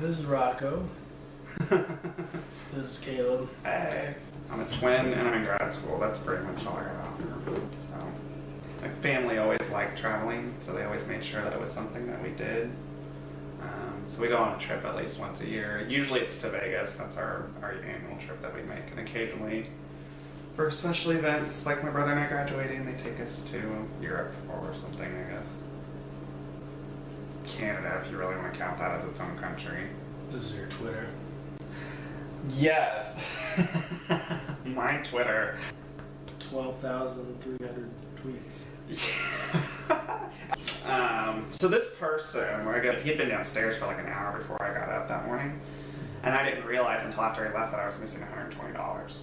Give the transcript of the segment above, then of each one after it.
This is Rocco. This is Caleb. Hey, I'm a twin and I'm in grad school. That's pretty much all I got out here. So, my family always liked traveling, so they always made sure that it was something that we did. So we go on a trip at least once a year. Usually it's to Vegas. That's our annual trip that we make. And occasionally, for special events like my brother and I graduating, they take us to Europe or something, I guess. Canada, if you really want to count that as its own country. This is your Twitter. Yes. My Twitter. 12,300 tweets. So this person, he'd been downstairs for like an hour before I got up that morning, and I didn't realize until after he left that I was missing $120.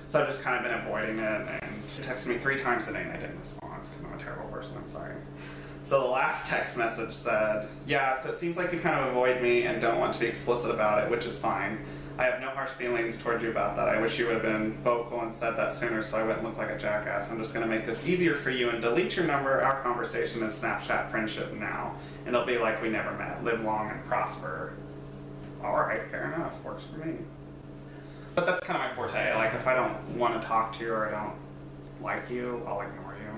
So I've just kind of been avoiding it, and he texted me 3 times today and I didn't respond because I'm a terrible person, I'm sorry. So the last text message said, yeah, so it seems like you kind of avoid me and don't want to be explicit about it, which is fine. I have no harsh feelings towards you about that. I wish you would have been vocal and said that sooner so I wouldn't look like a jackass. I'm just going to make this easier for you and delete your number, our conversation, and Snapchat friendship now. And it'll be like we never met. Live long and prosper. Alright, fair enough. Works for me. But that's kind of my forte. Like, if I don't want to talk to you or I don't like you, I'll ignore you.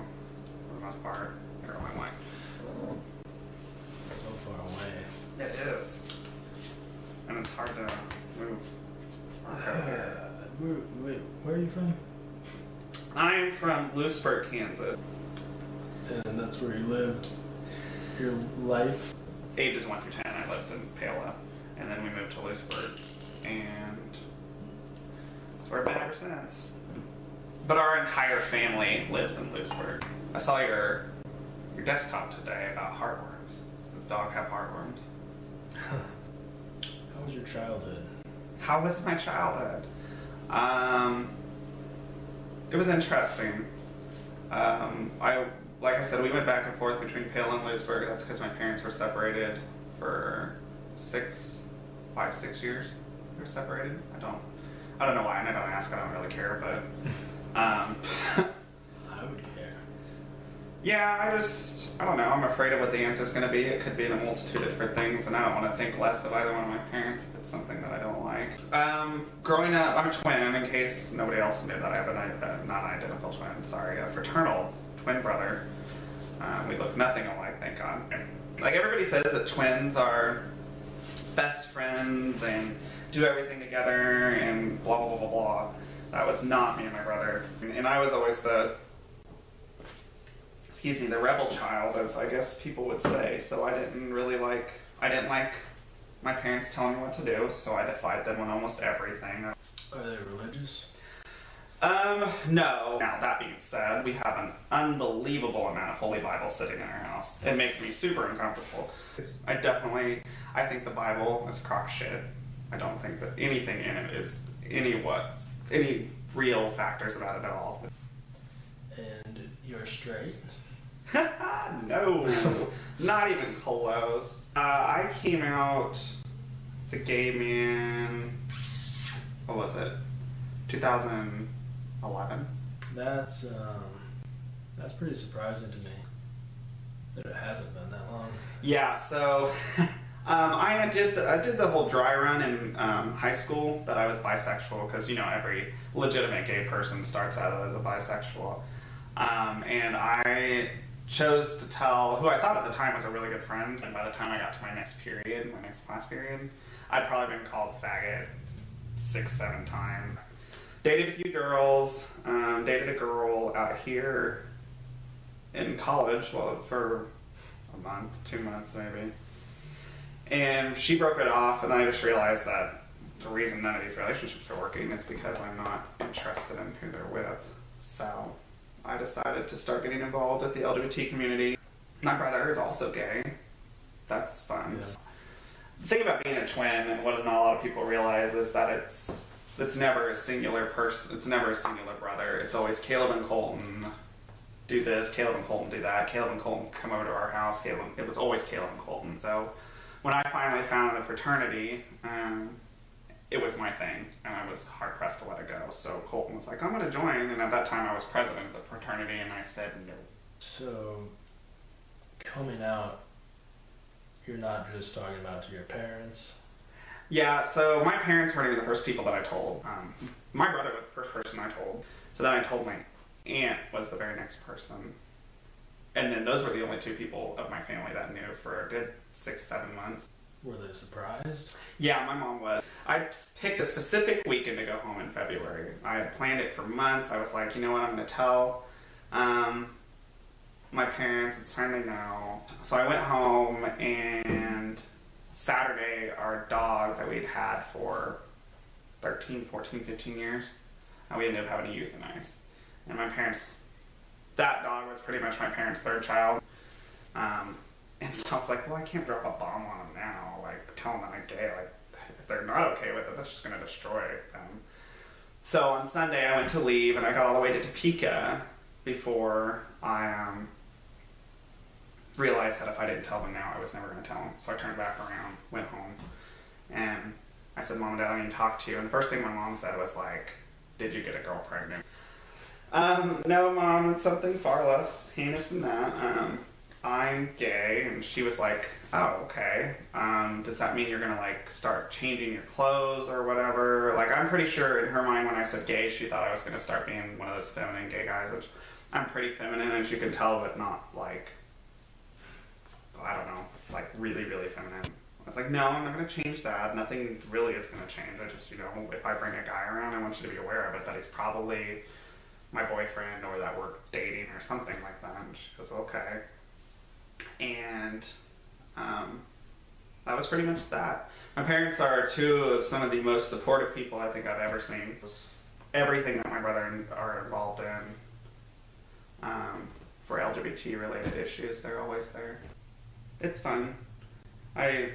For the most part. You're on my way. So far away. It is. And it's hard to move. Wait, where are you from? I'm from Lewisburg, Kansas. And that's where you lived your life? Ages 1 through 10, I lived in Paola. And then we moved to Lewisburg. And that's where I've been ever since. But our entire family lives in Lewisburg. I saw your desktop today about heartworms. Does this dog have heartworms? How was your childhood? How was my childhood? It was interesting. Like I said, we went back and forth between Paola and Lewisburg. That's because my parents were separated for 6 years. They're separated. I don't know why, and I don't ask. I don't really care, but I would care. yeah, I don't know. I'm afraid of what the answer is going to be. It could be in a multitude of different things, and I don't want to think less of either one of my parents if it's something that I don't like. Growing up, I'm a twin, in case nobody else knew that. I have not an identical twin, sorry, a fraternal twin brother. We look nothing alike, thank God. Like, everybody says that twins are best friends and do everything together and blah, blah, blah, blah, blah. That was not me and my brother. And I was always the rebel child, as I guess people would say. So I didn't like my parents telling me what to do, so I defied them on almost everything. Are they religious? No. Now, that being said, we have an unbelievable amount of Holy Bible sitting in our house. It makes me super uncomfortable. I think the Bible is crock shit. I don't think that anything in it is any real factors about it at all. And you're straight? No, not even close. I came out as a gay man, what was it, 2011? That's pretty surprising to me that it hasn't been that long. Yeah, so I did the whole dry run in high school that I was bisexual, because every legitimate gay person starts out as a bisexual, and I chose to tell who I thought at the time was a really good friend, and by the time I got to my next class period, I'd probably been called faggot 6-7 times. Dated a few girls, dated a girl out here in college, well, for a month, 2 months maybe. And she broke it off, and I just realized that the reason none of these relationships are working is because I'm not interested in who they're with. So I decided to start getting involved with the LGBT community. My brother is also gay. That's fun. Yeah. The thing about being a twin, and what not a lot of people realize, is that it's never a singular person. It's never a singular brother. It's always Caleb and Colton do this, Caleb and Colton do that, Caleb and Colton come over to our house, it was always Caleb and Colton. So when I finally found the fraternity, it was my thing, and I was hard-pressed to let it go. So Colton was like, I'm going to join, and at that time I was president of the fraternity, and I said no. So, coming out, you're not just talking about to your parents, Yeah, so my parents weren't even the first people that I told. My brother was the first person I told. So then I told my aunt was the very next person. And then those were the only two people of my family that knew for a good 6-7 months. Were they surprised? Yeah, my mom was. I picked a specific weekend to go home in February. I had planned it for months. I was like, you know what, I'm going to tell my parents. It's time they know. So I went home, and Saturday, our dog that we'd had for 13, 14, 15 years, we ended up having to euthanize. And my parents, that dog was pretty much my parents' third child. And so I was like, well, I can't drop a bomb on them now. Like, tell them that I'm gay. Like, if they're not okay with it, that's just going to destroy them. So on Sunday, I went to leave, and I got all the way to Topeka before I realized that if I didn't tell them now, I was never going to tell them. So I turned back around, went home, and I said, Mom and Dad, I need to talk to you. And the first thing my mom said was like, did you get a girl pregnant? No, Mom, it's something far less heinous than that. I'm gay. And she was like, oh, okay. Does that mean you're gonna like start changing your clothes or whatever? Like, I'm pretty sure in her mind when I said gay, she thought I was gonna start being one of those feminine gay guys, which I'm pretty feminine, as you can tell, but not like, I don't know, like really, really feminine. I was like, no, I'm not gonna change that. Nothing really is gonna change. I just, you know, if I bring a guy around, I want you to be aware of it, that he's probably my boyfriend or that we're dating or something like that. And she goes, okay. And that was pretty much that. My parents are two of some of the most supportive people I think I've ever seen. Everything that my brother are involved in for LGBT related issues, they're always there. It's fun. It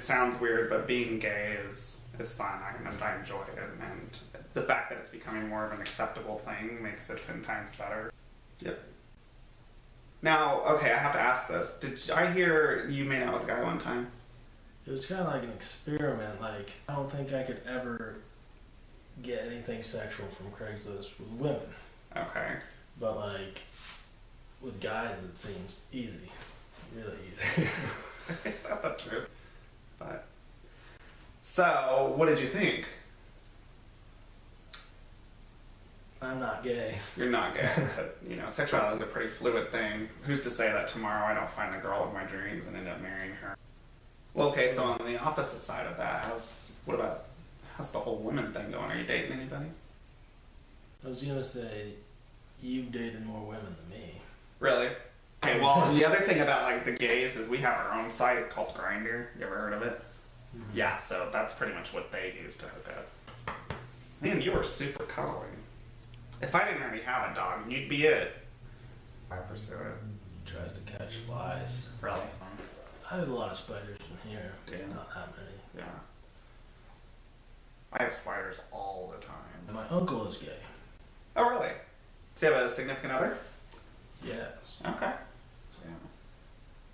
sounds weird, but being gay is fun. I enjoy it, and the fact that it's becoming more of an acceptable thing makes it 10 times better. Yep. Now, okay, I have to ask this. Did I hear you made out with a guy one time? It was kind of like an experiment. Like, I don't think I could ever get anything sexual from Craigslist with women. Okay. But like, with guys, it seems easy. Really easy. That's the truth. But, so, what did you think? I'm not gay. You're not gay, but, you know, sexuality is a pretty fluid thing. Who's to say that tomorrow I don't find the girl of my dreams and end up marrying her? Well, okay, so on the opposite side of that, how's the whole women thing going? Are you dating anybody? I was gonna say, you've dated more women than me. Really? Okay, well, the other thing about, like, the gays is we have our own site called Grindr. You ever heard of it? Mm-hmm. Yeah, so that's pretty much what they use to hook up. Man, you were super cuddling. If I didn't already have a dog, you'd be it. I pursue it. He tries to catch flies. Really? I have a lot of spiders in here. Yeah. Not that many. Yeah. I have spiders all the time. And my uncle is gay. Oh, really? Does he have a significant other? Yes. Okay. Yeah.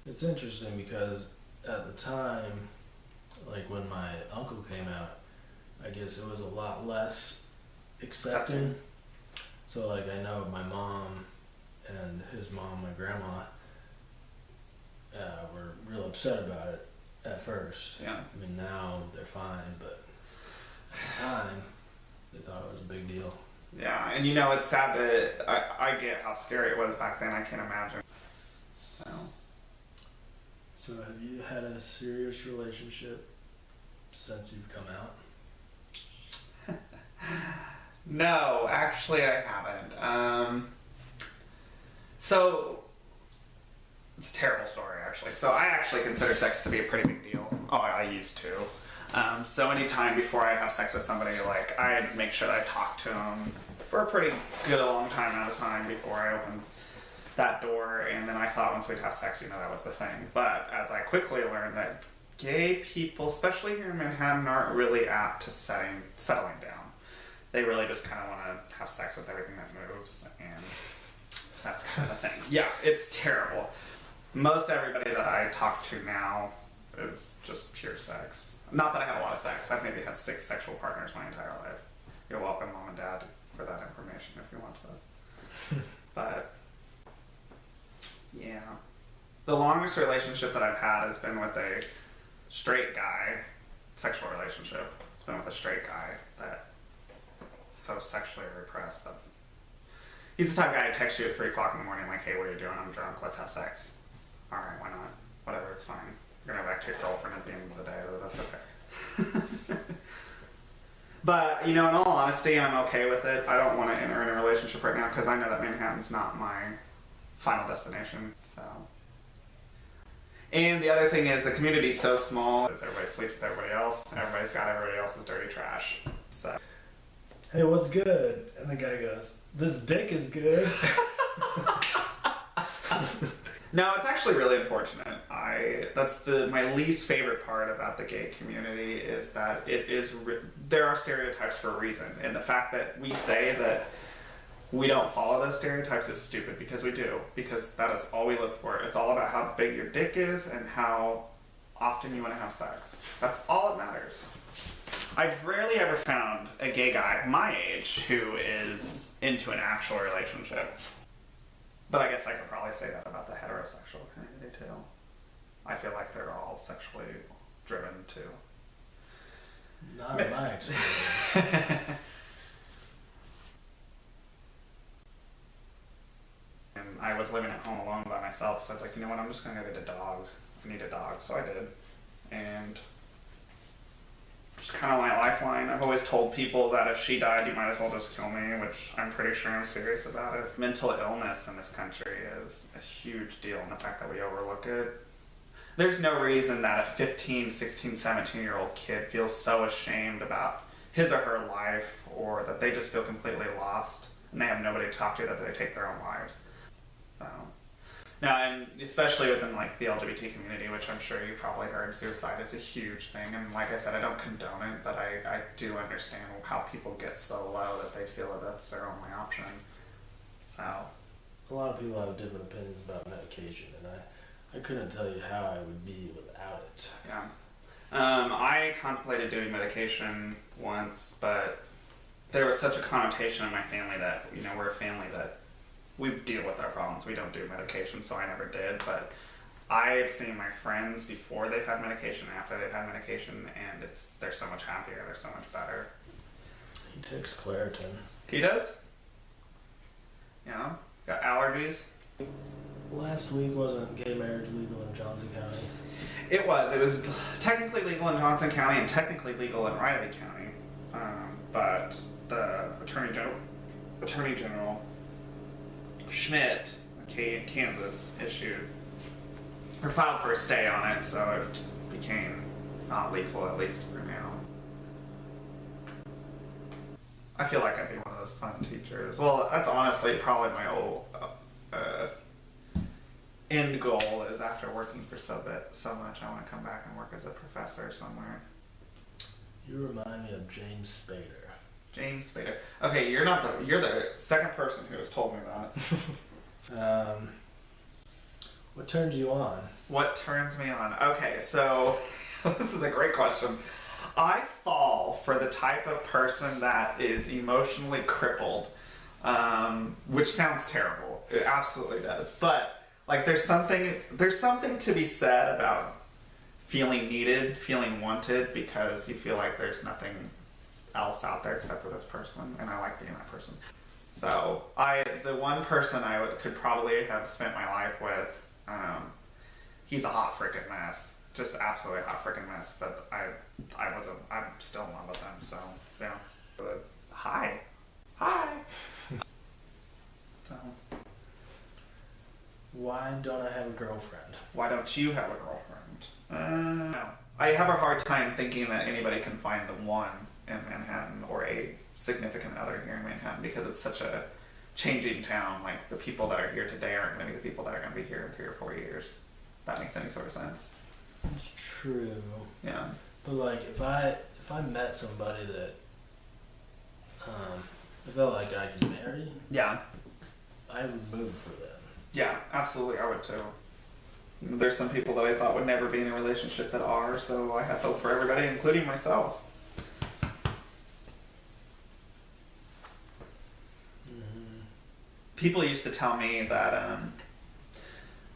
It's interesting because at the time, like when my uncle came out, I guess it was a lot less accepting. So like I know my mom and his mom, my grandma, were real upset about it at first. Yeah. I mean now they're fine, but at the time they thought it was a big deal. Yeah, and you know it's sad that I get how scary it was back then. I can't imagine. So have you had a serious relationship since you've come out? No, actually I haven't. So, it's a terrible story actually. So I actually consider sex to be a pretty big deal. Oh, I used to. So anytime before I'd have sex with somebody, like I'd make sure that I talked to them for a pretty good long time at a time before I opened that door. And then I thought once we'd have sex, you know, that was the thing. But as I quickly learned that gay people, especially here in Manhattan, aren't really apt to settling down. They really just kind of want to have sex with everything that moves, and that's kind of the thing. Yeah, it's terrible. Most everybody that I talk to now is just pure sex. Not that I have a lot of sex. I've maybe had 6 sexual partners my entire life. You're welcome, Mom and Dad, for that information if you want those. But, yeah. The longest relationship that I've had has been with straight guy sexual relationship. It's been with a straight guy that so sexually repressed that he's the type of guy who texts you at 3 o'clock in the morning like, hey, what are you doing? I'm drunk, let's have sex. Alright, why not? Whatever, it's fine. You're gonna go back to your girlfriend at the end of the day, that's okay. But, you know, in all honesty, I'm okay with it. I don't want to enter in a relationship right now because I know that Manhattan's not my final destination, so. And the other thing is the community's so small, everybody sleeps with everybody else, and everybody's got everybody else's dirty trash, so. Hey, what's good? And the guy goes, this dick is good. No, it's actually really unfortunate. That's my least favorite part about the gay community is that there are stereotypes for a reason, and the fact that we say that we don't follow those stereotypes is stupid because we do, because that is all we look for. It's all about how big your dick is and how often you want to have sex. That's all that matters. I've rarely ever found a gay guy my age who is into an actual relationship. But I guess I could probably say that about the heterosexual community too. I feel like they're all sexually driven too. Not in my experience. And I was living at home alone by myself, so I was like, you know what, I'm just gonna go get a dog. I need a dog, so I did. And just kind of my lifeline. I've always told people that if she died, you might as well just kill me, which I'm pretty sure I'm serious about it. Mental illness in this country is a huge deal, and the fact that we overlook it. There's no reason that a 15, 16, 17-year-old kid feels so ashamed about his or her life, or that they just feel completely lost, and they have nobody to talk to, that they take their own lives. So. Now, and especially within like the LGBT community, which I'm sure you've probably heard, suicide is a huge thing. And like I said, I don't condone it, but I do understand how people get so low that they feel that that's their only option. So. A lot of people have different opinions about medication, and I couldn't tell you how I would be without it. Yeah. I contemplated doing medication once, but there was such a connotation in my family that, you know, we're a family that we deal with our problems. We don't do medication, so I never did. But I've seen my friends before they've had medication, after they've had medication, and they're so much happier. They're so much better. He takes Claritin. He does? You know? Got allergies? Last week wasn't gay marriage legal in Johnson County? It was. It was technically legal in Johnson County and technically legal in Riley County. But the Attorney General Schmidt, Kansas, filed for a stay on it, so it became not legal, at least for now. I feel like I'd be one of those fun teachers. Well, that's honestly probably my old end goal is after working for so much, I want to come back and work as a professor somewhere. You remind me of James Spader. James Spader. Okay, you're the second person who has told me that. What turns you on? What turns me on? Okay, so this is a great question. I fall for the type of person that is emotionally crippled, which sounds terrible. It absolutely does. But like, there's something to be said about feeling needed, feeling wanted, because you feel like there's nothing else out there except for this person, and I like being that person. So the one person I could probably have spent my life with, he's a hot freaking mess, just absolutely hot freaking mess. But I'm still in love with him. So yeah, but hi. So Why don't I have a girlfriend? why don't you have a girlfriend? No. I have a hard time thinking that anybody can find the one in Manhattan or a significant other here in Manhattan, because it's such a changing town. Like, the people that are here today aren't going to be the people that are going to be here in 3 or 4 years. If that makes any sort of sense. It's true. Yeah. But like, if I met somebody that I felt like I could marry, Yeah. I would move for them. Yeah, absolutely. I would too. There's some people that I thought would never be in a relationship that are, so I have hope for everybody, including myself. People used to tell me that,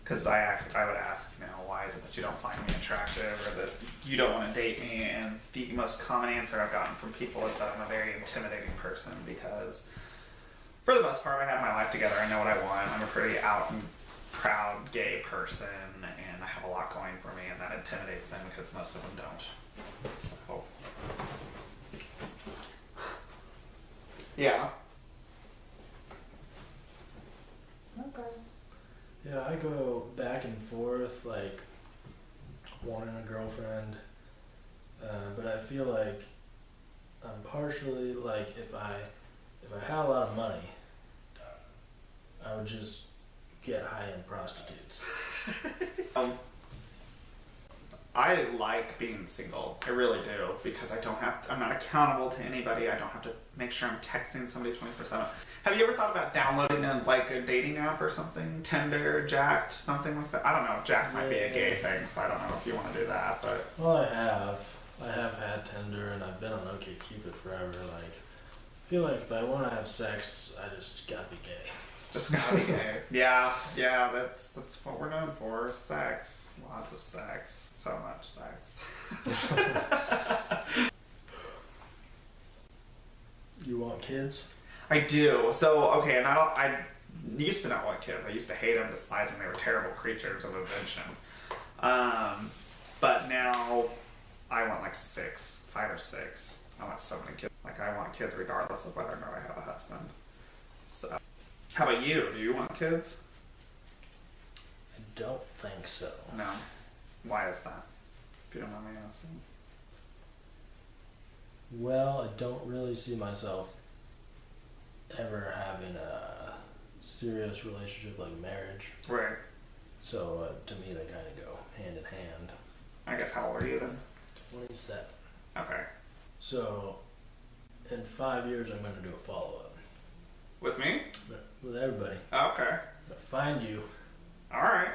because I would ask, you know, why is it that you don't find me attractive, or that you don't want to date me, and the most common answer I've gotten from people is that I'm a very intimidating person because, for the most part, I have my life together. I know what I want. I'm a pretty out and proud gay person, and I have a lot going for me, and that intimidates them because most of them don't. So, yeah. Okay. Yeah, I go back and forth, like wanting a girlfriend, but I feel like I'm partially like if I had a lot of money, I would just get high-end prostitutes. I like being single. I really do because I'm not accountable to anybody. I don't have to make sure I'm texting somebody 24/7. Have you ever thought about downloading a dating app or something? Tinder, Jack'd, something like that? I don't know. Jack might be a gay thing, so I don't know if you want to do that, but. Well, I have had Tinder and I've been on OkCupid forever. Like, I feel like if I want to have sex, I just gotta be gay. Just gotta be gay. Yeah, that's what we're known for. Sex. Lots of sex. So much sex. You want kids? I do. So, okay, and I used to not want kids. I used to hate them, despise them. They were terrible creatures of invention. But now I want like 5 or 6. I want so many kids. Like, I want kids regardless of whether or not I have a husband. So, how about you? Do you want kids? I don't think so. No. Why is that? If you don't mind me asking. Well, I don't really see myself ever having a serious relationship like marriage. Right. So to me, they kind of go hand in hand. I guess how old are you then? 27. Okay. So in 5 years, I'm going to do a follow-up. With me? With everybody. Okay. But find you. All right.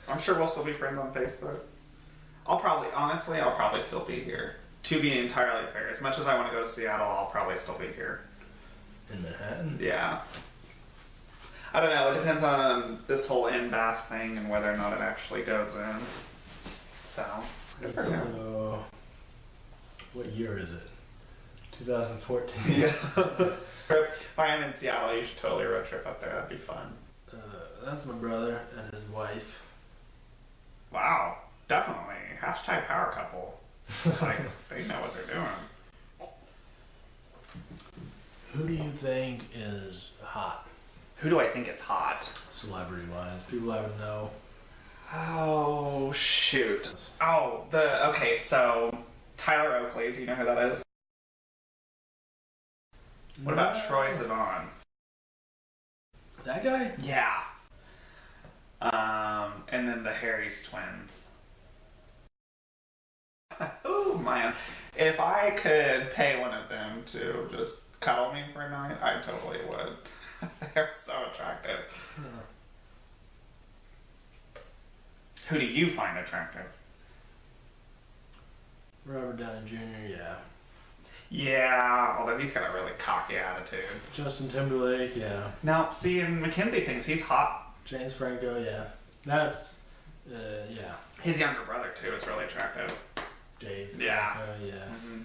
I'm sure we'll still be friends on Facebook. I'll probably still be here. To be entirely fair, as much as I want to go to Seattle, I'll probably still be here. In Manhattan? Yeah. I don't know. It depends on this whole in-bath thing and whether or not it actually goes in. So, good for him. So, what year is it? 2014. Yeah. If I am in Seattle, you should totally road trip up there. That'd be fun. That's my brother and his wife. Wow. Definitely. Hashtag power couple. Like, they know what they're doing. Who do you think is hot? Who do I think is hot? Celebrity-wise. People I would know. Oh, shoot. Okay, so Tyler Oakley, do you know who that is? What about Troye Sivan? That guy? Yeah. And then the Harris twins. Oh, man. If I could pay one of them to just cuddle me for a night, I totally would. They're so attractive. Who do you find attractive? Robert Downey Jr., yeah. Yeah, although he's got a really cocky attitude. Justin Timberlake, yeah. Now, see, and Mackenzie thinks he's hot. James Franco, yeah. That's, yeah. His younger brother, too, is really attractive. Dave Yeah. Franco, yeah. Mm-hmm.